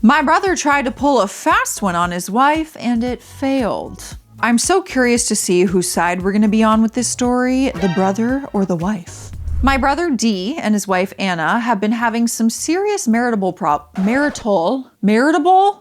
My brother tried to pull a fast one on his wife and it failed. I'm so curious to see whose side we're gonna be on with this story, the brother or the wife. My brother D and his wife Anna have been having some serious marital?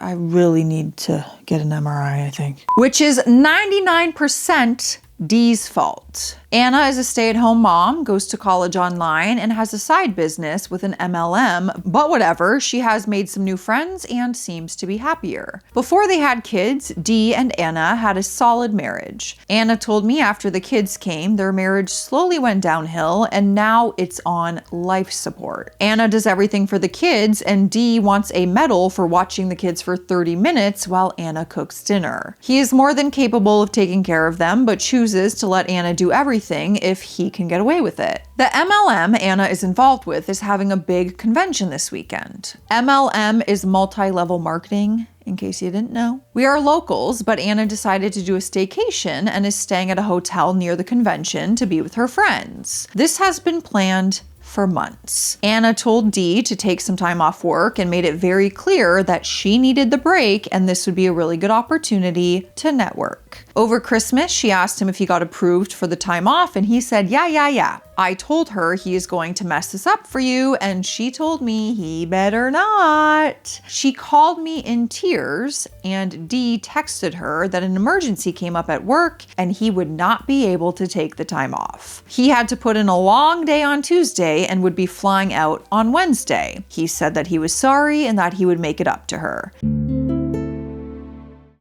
I really need to get an MRI, I think. Which is 99% D's fault. Anna is a stay-at-home mom, goes to college online, and has a side business with an MLM, but whatever, she has made some new friends and seems to be happier. Before they had kids, Dee and Anna had a solid marriage. Anna told me after the kids came, their marriage slowly went downhill, and now it's on life support. Anna does everything for the kids, and Dee wants a medal for watching the kids for 30 minutes while Anna cooks dinner. He is more than capable of taking care of them, but chooses to let Anna do everything if he can get away with it. The MLM Anna is involved with is having a big convention this weekend. MLM is multi-level marketing, in case you didn't know. We are locals, but Anna decided to do a staycation and is staying at a hotel near the convention to be with her friends. This has been planned for months. Anna told Dee to take some time off work and made it very clear that she needed the break and this would be a really good opportunity to network. Over Christmas, she asked him if he got approved for the time off and he said, yeah. I told her he is going to mess this up for you and she told me he better not. She called me in tears and Dee texted her that an emergency came up at work and he would not be able to take the time off. He had to put in a long day on Tuesday and would be flying out on Wednesday. He said that he was sorry and that he would make it up to her.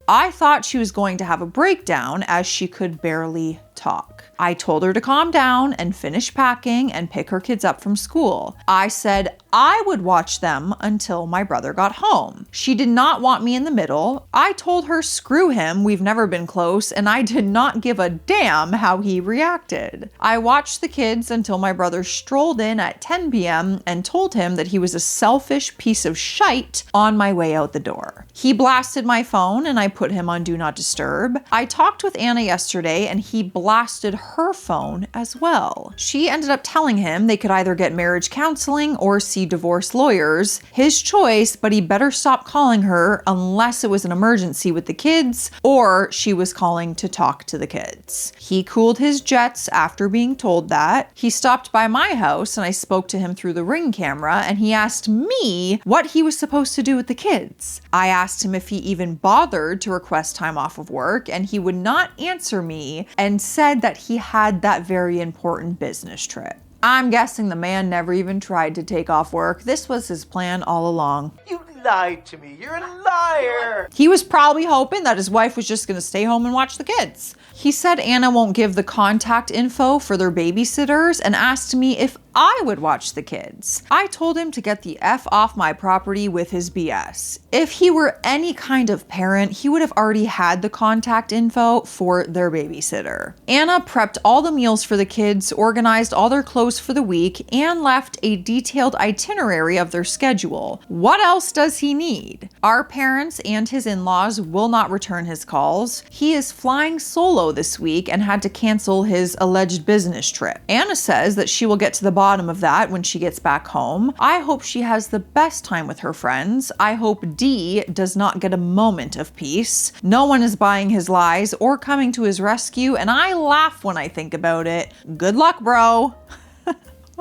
I thought she was going to have a breakdown as she could barely talk. I told her to calm down and finish packing and pick her kids up from school. I said I would watch them until my brother got home. She did not want me in the middle. I told her screw him, we've never been close, and I did not give a damn how he reacted. I watched the kids until my brother strolled in at 10 p.m. and told him that he was a selfish piece of shite on my way out the door. He blasted my phone and I put him on Do Not Disturb. I talked with Anna yesterday and he blasted her phone as well. She ended up telling him they could either get marriage counseling or see divorce lawyers. His choice, but he better stop calling her unless it was an emergency with the kids or she was calling to talk to the kids. He cooled his jets after being told that. He stopped by my house and I spoke to him through the Ring camera and he asked me what he was supposed to do with the kids. I asked him if he even bothered to request time off of work and he would not answer me and said that he had that very important business trip. I'm guessing the man never even tried to take off work. This was his plan all along. You lied to me. You're a liar. He was probably hoping that his wife was just gonna stay home and watch the kids. He said Anna won't give the contact info for their babysitters and asked me if I would watch the kids. I told him to get the F off my property with his BS. If he were any kind of parent, he would have already had the contact info for their babysitter. Anna prepped all the meals for the kids, organized all their clothes for the week, and left a detailed itinerary of their schedule. What else does he need? Our parents and his in-laws will not return his calls. He is flying solo this week and had to cancel his alleged business trip. Anna says that she will get to the bottom of that when she gets back home. I hope she has the best time with her friends. I hope Dee does not get a moment of peace. No one is buying his lies or coming to his rescue, and I laugh when I think about it. Good luck, bro.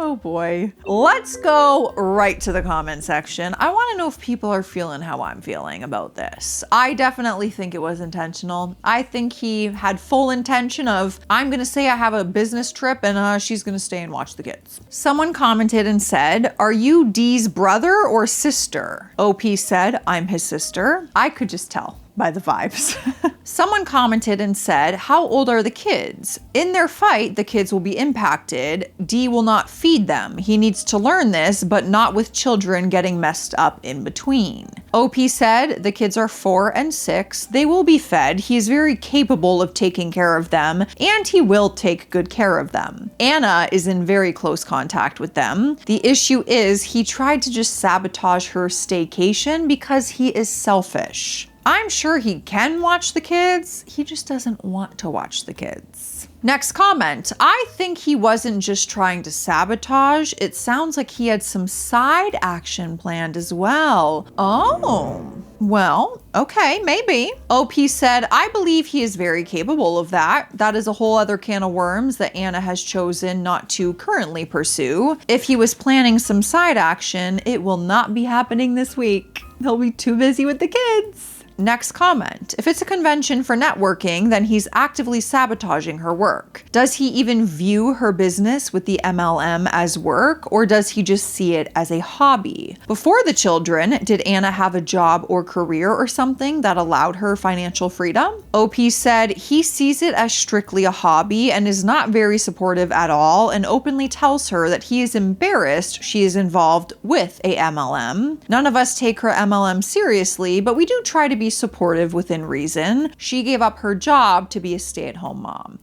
Oh boy. Let's go right to the comment section. I want to know if people are feeling how I'm feeling about this. I definitely think it was intentional. I think he had full intention of, I'm going to say I have a business trip and she's going to stay and watch the kids. Someone commented and said, are you Dee's brother or sister? OP said, I'm his sister. I could just tell by the vibes. Someone commented and said, how old are the kids? In their fight, the kids will be impacted. Dee will not feed them. He needs to learn this, but not with children getting messed up in between. OP said, the kids are 4 and 6. They will be fed. He is very capable of taking care of them, and he will take good care of them. Anna is in very close contact with them. The issue is he tried to just sabotage her staycation because he is selfish. I'm sure he can watch the kids, he just doesn't want to watch the kids. Next comment, I think he wasn't just trying to sabotage, it sounds like he had some side action planned as well. Oh. Well, okay, maybe. OP said, I believe he is very capable of that. That is a whole other can of worms that Anna has chosen not to currently pursue. If he was planning some side action, it will not be happening this week. He'll be too busy with the kids. Next comment. If it's a convention for networking, then he's actively sabotaging her work. Does he even view her business with the MLM as work, or does he just see it as a hobby? Before the children, did Anna have a job or career or something that allowed her financial freedom? OP said he sees it as strictly a hobby and is not very supportive at all, and openly tells her that he is embarrassed she is involved with a MLM. None of us take her MLM seriously, but we do try to be supportive within reason. She gave up her job to be a stay-at-home mom.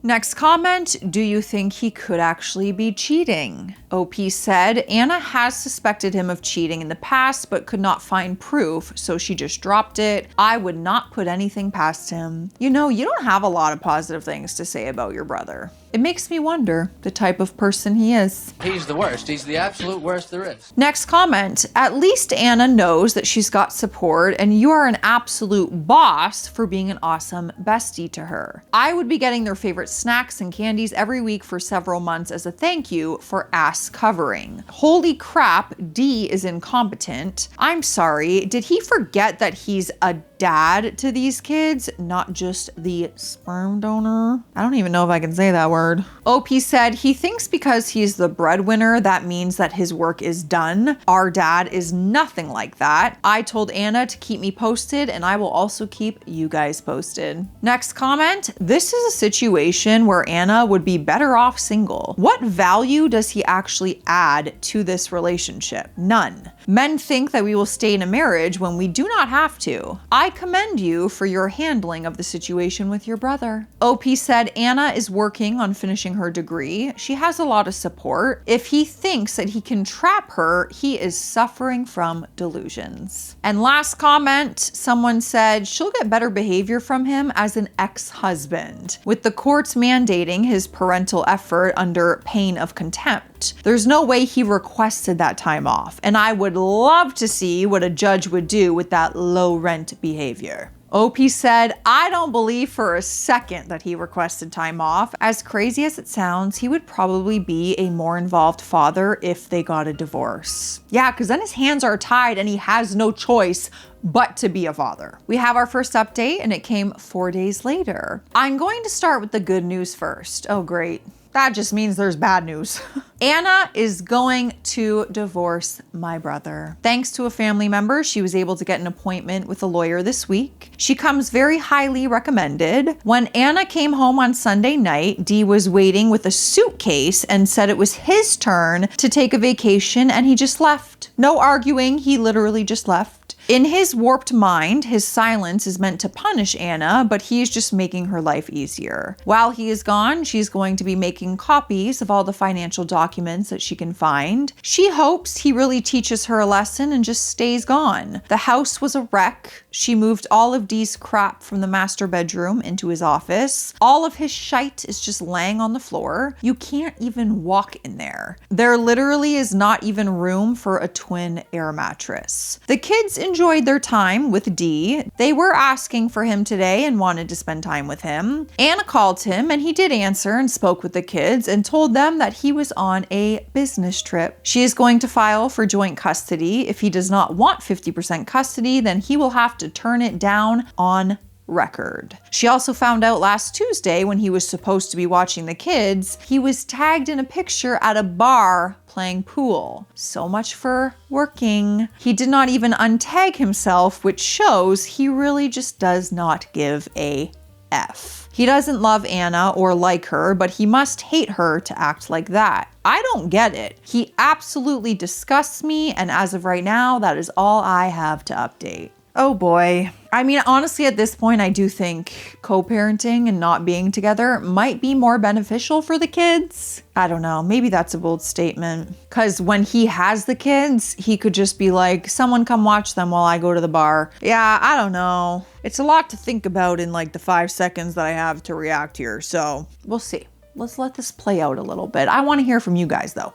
Next comment, do you think he could actually be cheating? OP said, Anna has suspected him of cheating in the past, but could not find proof, so she just dropped it. I would not put anything past him. You know, you don't have a lot of positive things to say about your brother. It makes me wonder the type of person he is. He's the worst. He's the absolute worst there is. Next comment, at least Anna knows that she's got support and you are an absolute boss for being an awesome bestie to her. I would be getting their favorite snacks and candies every week for several months as a thank you for ass covering. Holy crap, D is incompetent. I'm sorry, did he forget that he's a dad to these kids, not just the sperm donor? I don't even know if I can say that word. OP said he thinks because he's the breadwinner, that means that his work is done. Our dad is nothing like that. I told Anna to keep me posted, and I will also keep you guys posted. Next comment, this is a situation where Anna would be better off single. What value does he actually add to this relationship? None. Men think that we will stay in a marriage when we do not have to. I commend you for your handling of the situation with your brother. OP said Anna is working on finishing her degree. She has a lot of support. If he thinks that he can trap her, he is suffering from delusions. And last comment, someone said she'll get better behavior from him as an ex-husband, with the courts mandating his parental effort under pain of contempt. There's no way he requested that time off, and I would love to see what a judge would do with that low rent behavior. OP said, I don't believe for a second that he requested time off. As crazy as it sounds, he would probably be a more involved father if they got a divorce. Yeah, because then his hands are tied and he has no choice but to be a father. We have our first update and it came 4 days later. I'm going to start with the good news first. Oh, great. That just means there's bad news. Anna is going to divorce my brother. Thanks to a family member, she was able to get an appointment with a lawyer this week. She comes very highly recommended. When Anna came home on Sunday night, Dee was waiting with a suitcase and said it was his turn to take a vacation and he just left. No arguing, he literally just left. In his warped mind, his silence is meant to punish Anna, but he's just making her life easier. While he is gone, she's going to be making copies of all the financial documents that she can find. She hopes he really teaches her a lesson and just stays gone. The house was a wreck. She moved all of Dee's crap from the master bedroom into his office. All of his shite is just laying on the floor. You can't even walk in there. There literally is not even room for a twin air mattress. The kids enjoyed their time with Dee. They were asking for him today and wanted to spend time with him. Anna called him and he did answer and spoke with the kids and told them that he was on a business trip. She is going to file for joint custody. If he does not want 50% custody, then he will have to turn it down on record. She also found out last Tuesday when he was supposed to be watching the kids, he was tagged in a picture at a bar playing pool. So much for working. He did not even untag himself, which shows he really just does not give a F. He doesn't love Anna or like her, but he must hate her to act like that. I don't get it. He absolutely disgusts me, and as of right now, that is all I have to update. Oh boy. I mean, honestly, at this point, I do think co-parenting and not being together might be more beneficial for the kids. I don't know. Maybe that's a bold statement. Because when he has the kids, he could just be like, someone come watch them while I go to the bar. Yeah, I don't know. It's a lot to think about in like the 5 seconds that I have to react here. So we'll see. Let's let this play out a little bit. I want to hear from you guys though.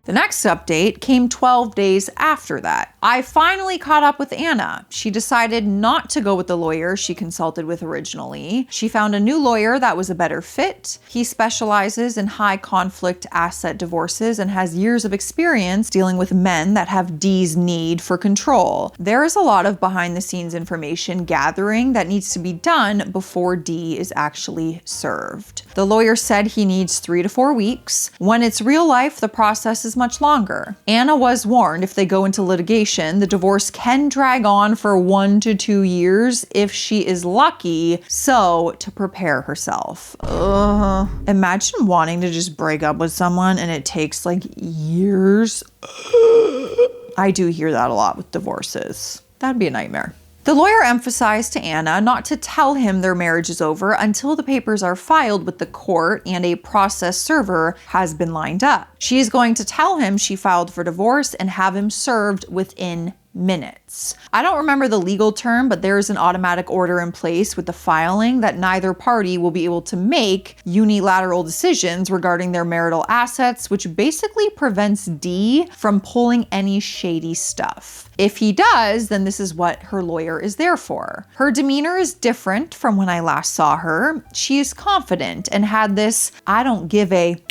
The next update came 12 days after that. I finally caught up with Anna. She decided not to go with the lawyer she consulted with originally. She found a new lawyer that was a better fit. He specializes in high conflict asset divorces and has years of experience dealing with men that have Dee's need for control. There is a lot of behind the scenes information gathering that needs to be done before Dee is actually served. The lawyer said he needs 3 to 4 weeks. When it's real life, the process is much longer. Anna was warned if they go into litigation, the divorce can drag on for 1 to 2 years if she is lucky, so to prepare herself. Imagine wanting to just break up with someone and it takes like years. I do hear that a lot with divorces. That'd be a nightmare. The lawyer emphasized to Anna not to tell him their marriage is over until the papers are filed with the court and a process server has been lined up. She is going to tell him she filed for divorce and have him served within minutes. I don't remember the legal term, but there is an automatic order in place with the filing that neither party will be able to make unilateral decisions regarding their marital assets, which basically prevents Dee from pulling any shady stuff. If he does, then this is what her lawyer is there for. Her demeanor is different from when I last saw her. She is confident and had this "I don't give a"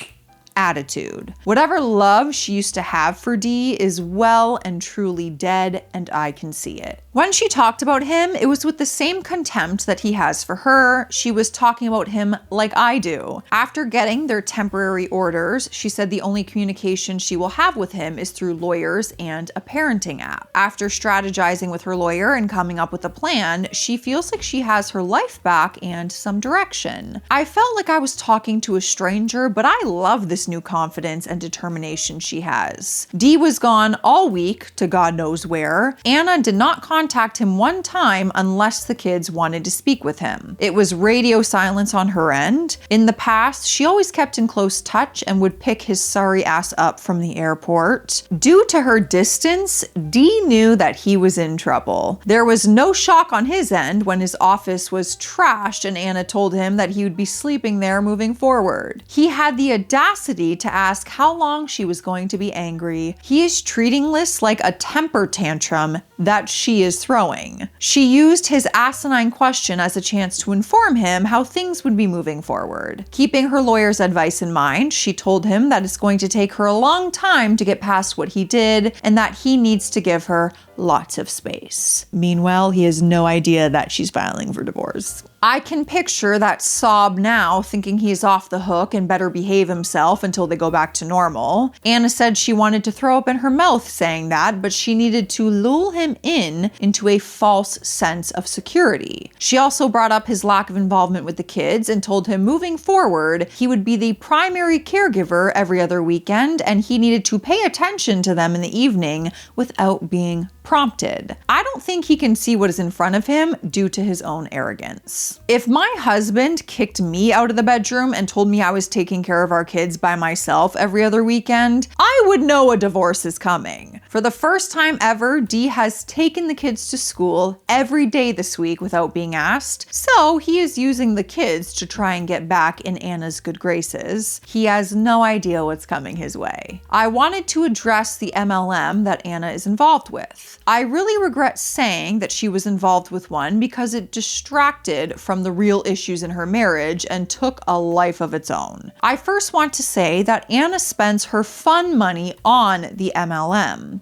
attitude. Whatever love she used to have for Dee is well and truly dead, and I can see it. When she talked about him, it was with the same contempt that he has for her. She was talking about him like I do. After getting their temporary orders, she said the only communication she will have with him is through lawyers and a parenting app. After strategizing with her lawyer and coming up with a plan, she feels like she has her life back and some direction. I felt like I was talking to a stranger, but I love this new confidence and determination she has. Dee was gone all week to God knows where. Anna did not contact him one time unless the kids wanted to speak with him. It was radio silence on her end. In the past, she always kept in close touch and would pick his sorry ass up from the airport. Due to her distance, Dee knew that he was in trouble. There was no shock on his end when his office was trashed and Anna told him that he would be sleeping there moving forward. He had the audacity to ask how long she was going to be angry. He is treating this like a temper tantrum that she is throwing. She used his asinine question as a chance to inform him how things would be moving forward. Keeping her lawyer's advice in mind, she told him that it's going to take her a long time to get past what he did and that he needs to give her lots of space. Meanwhile, he has no idea that she's filing for divorce. I can picture that sob now, thinking he's off the hook and better behave himself until they go back to normal. Anna said she wanted to throw up in her mouth saying that, but she needed to lull him into a false sense of security. She also brought up his lack of involvement with the kids and told him moving forward, he would be the primary caregiver every other weekend and he needed to pay attention to them in the evening without being prompted. I don't think he can see what is in front of him due to his own arrogance. If my husband kicked me out of the bedroom and told me I was taking care of our kids by myself every other weekend, I would know a divorce is coming. For the first time ever, Dee has taken the kids to school every day this week without being asked, so he is using the kids to try and get back in Anna's good graces. He has no idea what's coming his way. I wanted to address the MLM that Anna is involved with. I really regret saying that she was involved with one because it distracted from the real issues in her marriage and took a life of its own. I first want to say that Anna spends her fun money on the MLM.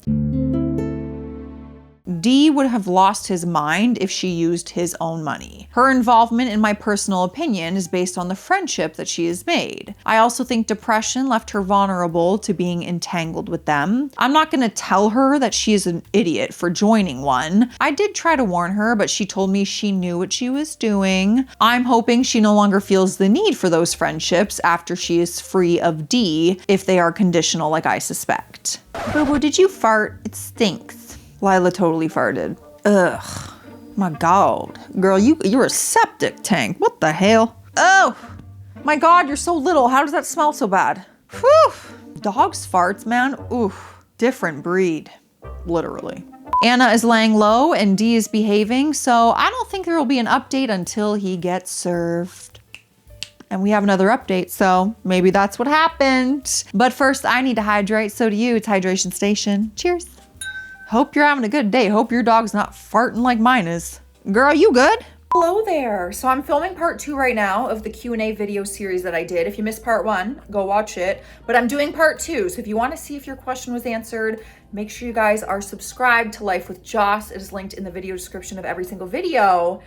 Dee would have lost his mind if she used his own money. Her involvement, in my personal opinion, is based on the friendship that she has made. I also think depression left her vulnerable to being entangled with them. I'm not going to tell her that she is an idiot for joining one. I did try to warn her, but she told me she knew what she was doing. I'm hoping she no longer feels the need for those friendships after she is free of Dee, if they are conditional like I suspect. Boo-boo, did you fart? It stinks. Lila totally farted. Ugh. My God. Girl, you're a septic tank. What the hell? Oh! My God, you're so little. How does that smell so bad? Whew! Dogs' farts, man. Oof. Different breed. Literally. Anna is laying low and Dee is behaving, so I don't think there will be an update until he gets served. and we have another update, so maybe that's what happened. But first, I need to hydrate, so do you. It's Hydration Station. Cheers. Hope you're having a good day. Hope your dog's not farting like mine is. Girl, you good? Hello there. So I'm filming part 2 right now of the Q&A video series that I did. If you missed part 1, go watch it. But I'm doing part 2. So if you want to see if your question was answered, make sure you guys are subscribed to Life with Joss. It is linked in the video description of every single video.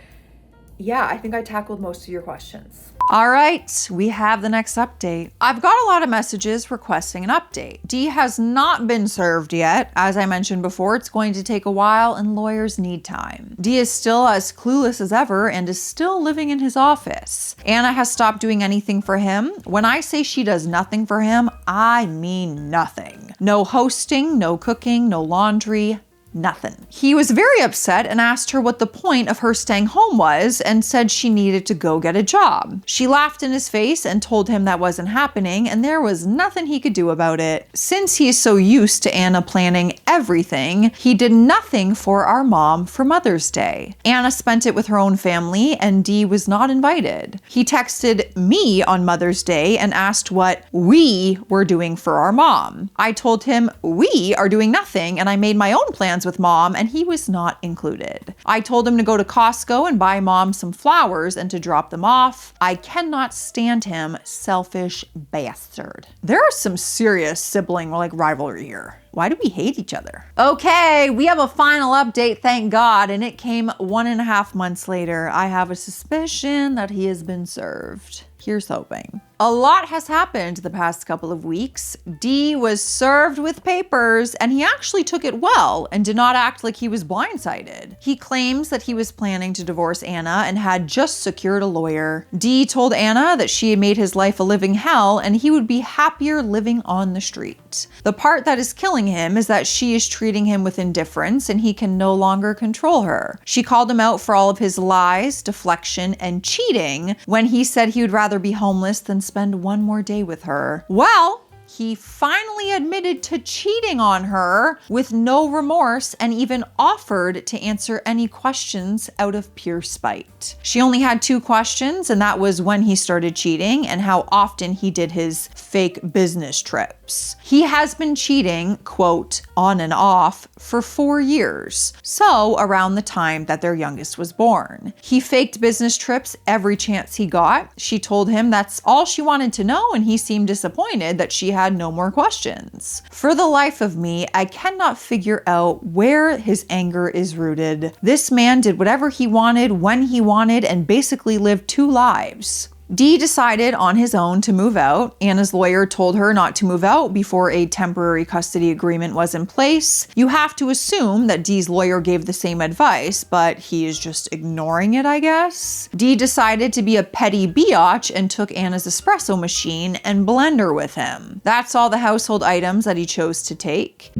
Yeah, I think I tackled most of your questions. All right, we have the next update. I've got a lot of messages requesting an update. Dee has not been served yet. As I mentioned before, it's going to take a while and lawyers need time. Dee is still as clueless as ever and is still living in his office. Anna has stopped doing anything for him. When I say she does nothing for him, I mean nothing. No hosting, no cooking, no laundry, nothing. He was very upset and asked her what the point of her staying home was and said she needed to go get a job. She laughed in his face and told him that wasn't happening and there was nothing he could do about it. Since he is so used to Anna planning everything, he did nothing for our mom for Mother's Day. Anna spent it with her own family and Dee was not invited. He texted me on Mother's Day and asked what we were doing for our mom. I told him we are doing nothing and I made my own plans with mom and he was not included. I told him to go to Costco and buy mom some flowers and to drop them off. I cannot stand him, selfish bastard. There is some serious sibling rivalry here. Why do we hate each other? Okay, we have a final update, thank God, and it came 1.5 months later. I have a suspicion that he has been served. Here's hoping. A lot has happened the past couple of weeks. Dee was served with papers and he actually took it well and did not act like he was blindsided. He claims that he was planning to divorce Anna and had just secured a lawyer. Dee told Anna that she had made his life a living hell and he would be happier living on the street. The part that is killing him is that she is treating him with indifference and he can no longer control her. She called him out for all of his lies, deflection, and cheating when he said he would rather be homeless than spend one more day with her. Well, he finally admitted to cheating on her with no remorse and even offered to answer any questions out of pure spite. She only had 2 questions, and that was when he started cheating and how often he did his fake business trips. He has been cheating, quote, on and off for 4 years, so around the time that their youngest was born. He faked business trips every chance he got. She told him that's all she wanted to know, and he seemed disappointed that she had no more questions. For the life of me, I cannot figure out where his anger is rooted. This man did whatever he wanted, when he wanted, and basically lived 2 lives. Dee decided on his own to move out. Anna's lawyer told her not to move out before a temporary custody agreement was in place. You have to assume that Dee's lawyer gave the same advice, but he is just ignoring it, I guess. Dee decided to be a petty biatch and took Anna's espresso machine and blender with him. That's all the household items that he chose to take.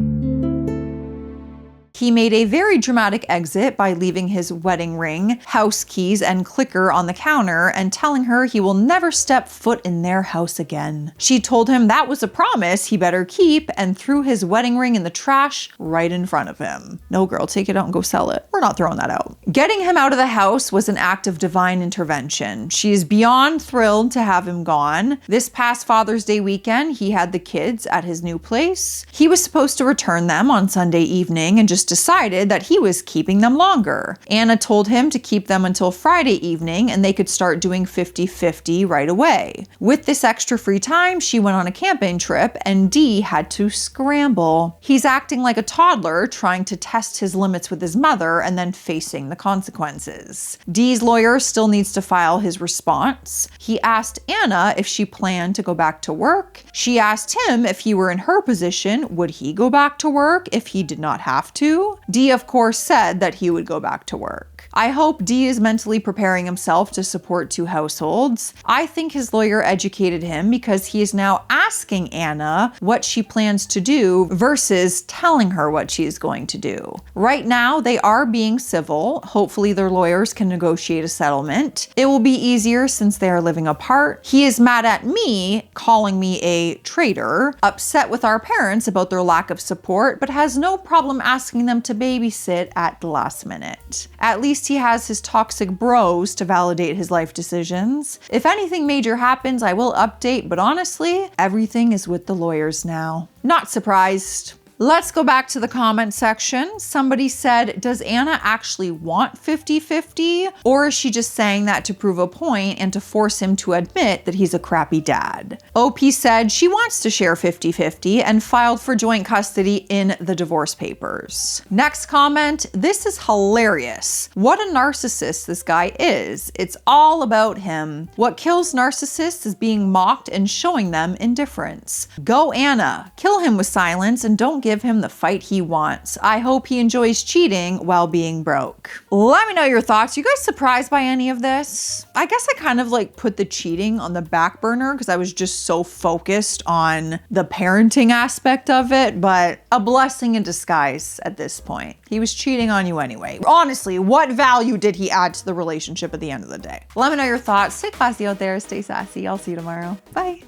He made a very dramatic exit by leaving his wedding ring, house keys, and clicker on the counter and telling her he will never step foot in their house again. She told him that was a promise he better keep and threw his wedding ring in the trash right in front of him. No, girl, take it out and go sell it. We're not throwing that out. Getting him out of the house was an act of divine intervention. She is beyond thrilled to have him gone. This past Father's Day weekend, he had the kids at his new place. He was supposed to return them on Sunday evening and just decided that he was keeping them longer. Anna told him to keep them until Friday evening and they could start doing 50-50 right away. With this extra free time, she went on a camping trip and Dee had to scramble. He's acting like a toddler, trying to test his limits with his mother and then facing the consequences. Dee's lawyer still needs to file his response. He asked Anna if she planned to go back to work. She asked him if he were in her position, would he go back to work if he did not have to? Dee, of course, said that he would go back to work. I hope Dee is mentally preparing himself to support 2 households. I think his lawyer educated him because he is now asking Anna what she plans to do versus telling her what she is going to do. Right now, they are being civil. Hopefully their lawyers can negotiate a settlement. It will be easier since they are living apart. He is mad at me, calling me a traitor, upset with our parents about their lack of support, but has no problem asking them to babysit at the last minute. At least least he has his toxic bros to validate his life decisions. If anything major happens, I will update, but honestly, everything is with the lawyers now. Not surprised. Let's go back to the comment section. Somebody said, does Anna actually want 50-50? Or is she just saying that to prove a point and to force him to admit that he's a crappy dad? OP said she wants to share 50-50 and filed for joint custody in the divorce papers. Next comment, this is hilarious. What a narcissist this guy is. It's all about him. What kills narcissists is being mocked and showing them indifference. Go Anna. Kill him with silence and don't give him the fight he wants. I hope he enjoys cheating while being broke. Let me know your thoughts. You guys surprised by any of this? I guess I kind of like put the cheating on the back burner because I was just so focused on the parenting aspect of it, but a blessing in disguise at this point. He was cheating on you anyway. Honestly, what value did he add to the relationship at the end of the day? Let me know your thoughts. Stay classy out there. Stay sassy. I'll see you tomorrow. Bye.